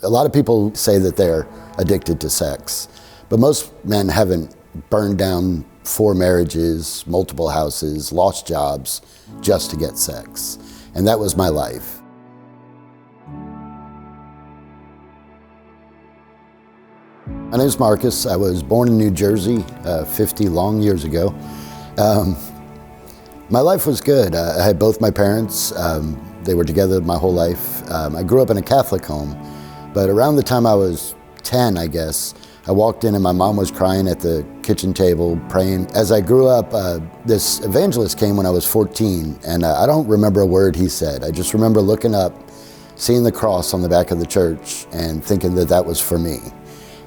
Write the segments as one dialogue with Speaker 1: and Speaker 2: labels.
Speaker 1: A lot of people say that they're addicted to sex, but most men haven't burned down 4 marriages, multiple houses, lost jobs just to get sex. And that was my life. My name is Marcus. I was born in New Jersey 50 long years ago. My life was good. I had both my parents. They were together my whole life. I grew up in a Catholic home, but around the time I was 10, I guess, I walked in and my mom was crying at the kitchen table, praying. As I grew up, this evangelist came when I was 14, and I don't remember a word he said. I just remember looking up, seeing the cross on the back of the church, and thinking that that was for me.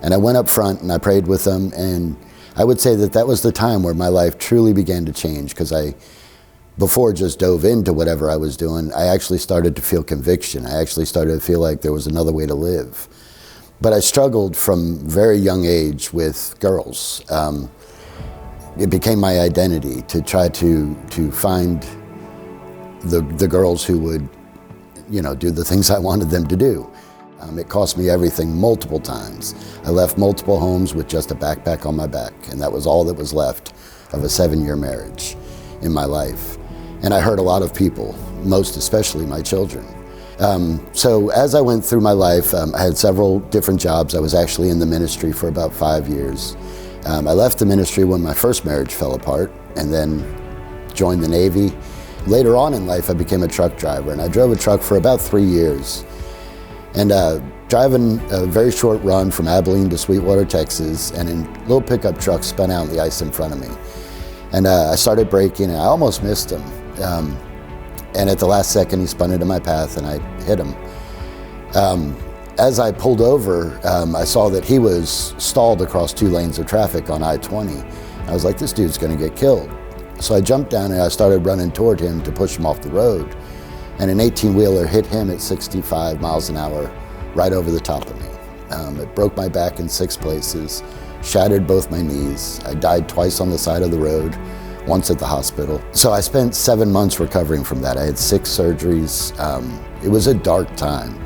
Speaker 1: And I went up front and I prayed with them, and I would say that that was the time where my life truly began to change, because before just dove into whatever I was doing, I actually started to feel conviction. I actually started to feel like there was another way to live. But I struggled from a very young age with girls. It became my identity to try to find the girls who would, do the things I wanted them to do. It cost me everything multiple times. I left multiple homes with just a backpack on my back, and that was all that was left of a 7-year marriage in my life. And I hurt a lot of people, most especially my children. So as I went through my life, I had several different jobs. I was actually in the ministry for about 5 years. I left the ministry when my first marriage fell apart, and then joined the Navy. Later on in life, I became a truck driver, and I drove a truck for about 3 years. And driving a very short run from Abilene to Sweetwater, Texas, and a little pickup truck spun out in the ice in front of me. And I started braking, and I almost missed him. And at the last second, he spun into my path, and I hit him. As I pulled over, I saw that he was stalled across 2 lanes of traffic on I-20. I was like, this dude's gonna get killed. So I jumped down and I started running toward him to push him off the road. And an 18-wheeler hit him at 65 miles an hour right over the top of me. It broke my back in 6 places, shattered both my knees. I died twice on the side of the road, once at the hospital. So I spent 7 months recovering from that. I had 6 surgeries. It was a dark time.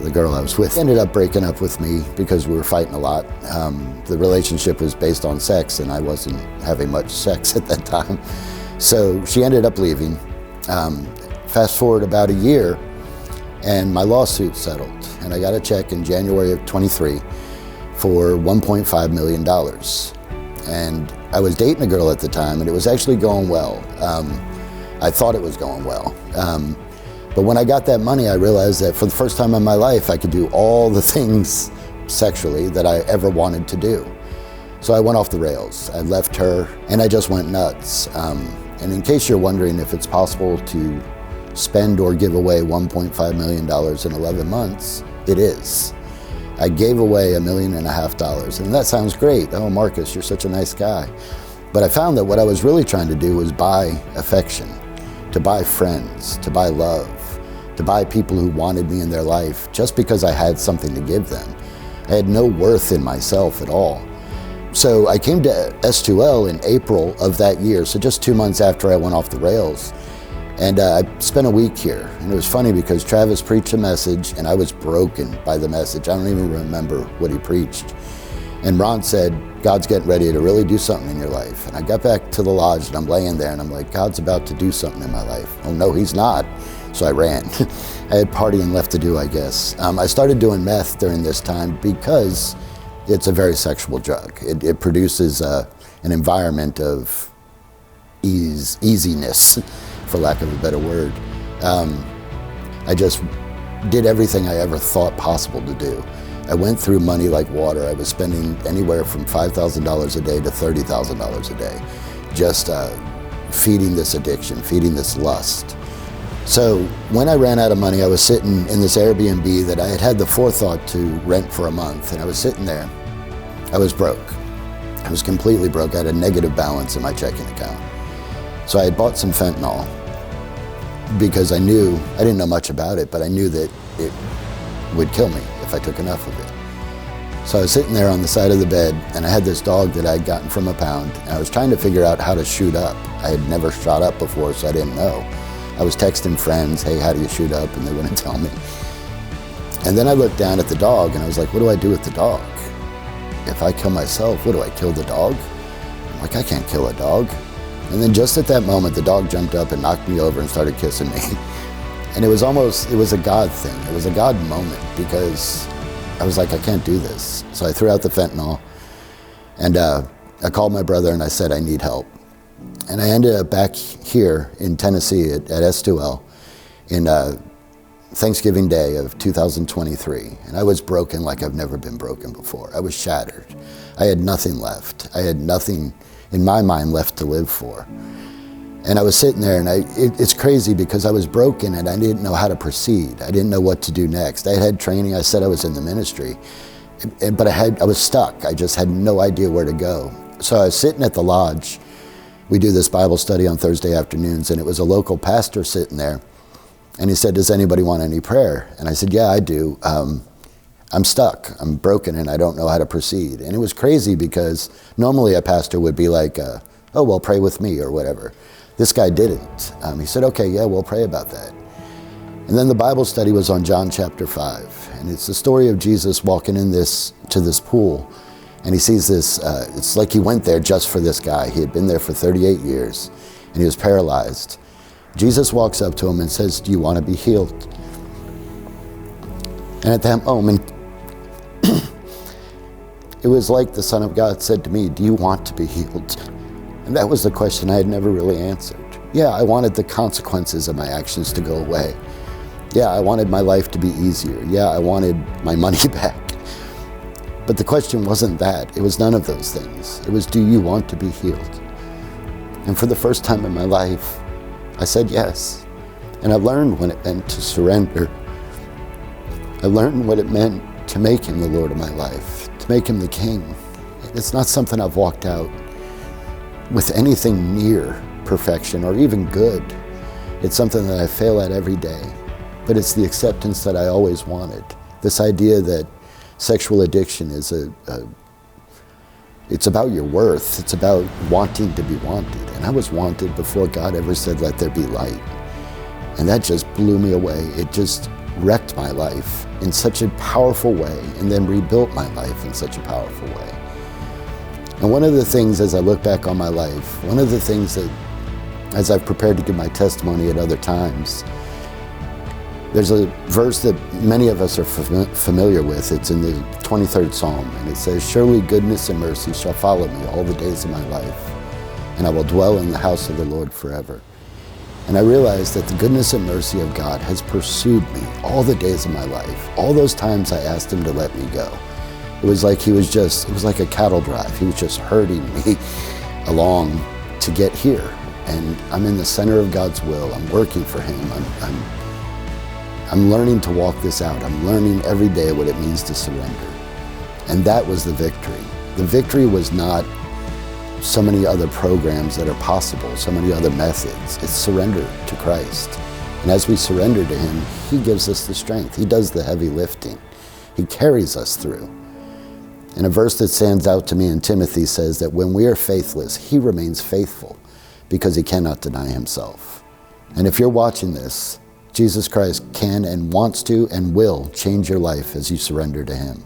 Speaker 1: The girl I was with ended up breaking up with me because we were fighting a lot. The relationship was based on sex, and I wasn't having much sex at that time. So she ended up leaving. Fast forward about a year, and my lawsuit settled, and I got a check in January of 23 for $1.5 million. And I was dating a girl at the time, and it was actually going well. I thought it was going well. But when I got that money, I realized that for the first time in my life, I could do all the things sexually that I ever wanted to do. So I went off the rails. I left her, and I just went nuts. And in case you're wondering if it's possible to spend or give away $1.5 million in 11 months, it is. I gave away $1.5 million, and that sounds great. Oh, Marcus, you're such a nice guy. But I found that what I was really trying to do was buy affection, to buy friends, to buy love, to buy people who wanted me in their life just because I had something to give them. I had no worth in myself at all. So I came to S2L in April of that year, so just 2 months after I went off the rails. And I spent a week here. And it was funny because Travis preached a message, and I was broken by the message. I don't even remember what he preached. And Ron said, God's getting ready to really do something in your life. And I got back to the lodge, and I'm laying there, and I'm like, God's about to do something in my life. Oh, no, he's not. So I ran. I had partying left to do, I guess. I started doing meth during this time because it's a very sexual drug. It produces an environment of easiness, for lack of a better word. I just did everything I ever thought possible to do. I went through money like water. I was spending anywhere from $5,000 a day to $30,000 a day, just feeding this addiction, feeding this lust. So when I ran out of money, I was sitting in this Airbnb that I had the forethought to rent for a month, and I was sitting there. I was broke. I was completely broke. I had a negative balance in my checking account. So I had bought some fentanyl because I didn't know much about it, but I knew that it would kill me if I took enough of it. So I was sitting there on the side of the bed, and I had this dog that I'd gotten from a pound, and I was trying to figure out how to shoot up. I had never shot up before, so I didn't know. I was texting friends, hey, how do you shoot up? And they wouldn't tell me. And then I looked down at the dog and I was like, what do I do with the dog? If I kill myself, what do I kill the dog? I'm like, I can't kill a dog. And then just at that moment, the dog jumped up and knocked me over and started kissing me. And it was a God thing. It was a God moment because I was like, I can't do this. So I threw out the fentanyl and I called my brother and I said, I need help. And I ended up back here in Tennessee at S2L in Thanksgiving Day of 2023. And I was broken like I've never been broken before. I was shattered. I had nothing left. I had nothing in my mind left to live for. And I was sitting there and it's crazy because I was broken and I didn't know how to proceed. I didn't know what to do next. I had training. I said I was in the ministry, but I was stuck. I just had no idea where to go. So I was sitting at the lodge. We do this Bible study on Thursday afternoons, and it was a local pastor sitting there. And he said, does anybody want any prayer? And I said, yeah, I do. I'm stuck. I'm broken and I don't know how to proceed. And it was crazy because normally a pastor would be like, oh, well, pray with me or whatever. This guy didn't. He said, okay, yeah, we'll pray about that. And then the Bible study was on John chapter 5. And it's the story of Jesus walking to this pool. And he sees this, it's like he went there just for this guy. He had been there for 38 years and he was paralyzed. Jesus walks up to him and says, do you want to be healed? And at that moment, it was like the Son of God said to me, do you want to be healed? And that was the question I had never really answered. Yeah, I wanted the consequences of my actions to go away. Yeah, I wanted my life to be easier. Yeah, I wanted my money back. But the question wasn't that. It was none of those things. It was, do you want to be healed? And for the first time in my life, I said yes. And I learned what it meant to surrender. I learned what it meant to make him the Lord of my life, to make him the King. It's not something I've walked out with anything near perfection or even good. It's something that I fail at every day. But it's the acceptance that I always wanted. This idea that sexual addiction is it's about your worth. It's about wanting to be wanted. And I was wanted before God ever said, let there be light. And that just blew me away. It just wrecked my life in such a powerful way and then rebuilt my life in such a powerful way. And one of the things as I look back on my life, one of the things that as I've prepared to give my testimony at other times, there's a verse that many of us are familiar with. It's in the 23rd Psalm, and it says, surely goodness and mercy shall follow me all the days of my life, and I will dwell in the house of the Lord forever. And I realized that the goodness and mercy of God has pursued me all the days of my life. All those times I asked him to let me go. It was like it was like a cattle drive. He was just herding me along to get here. And I'm in the center of God's will. I'm working for him. I'm learning to walk this out. I'm learning every day what it means to surrender. And that was the victory. The victory was not so many other programs that are possible, so many other methods. It's surrender to Christ. And as we surrender to him, he gives us the strength. He does the heavy lifting. He carries us through. And a verse that stands out to me in Timothy says that when we are faithless, he remains faithful because he cannot deny himself. And if you're watching this, Jesus Christ can and wants to and will change your life as you surrender to him.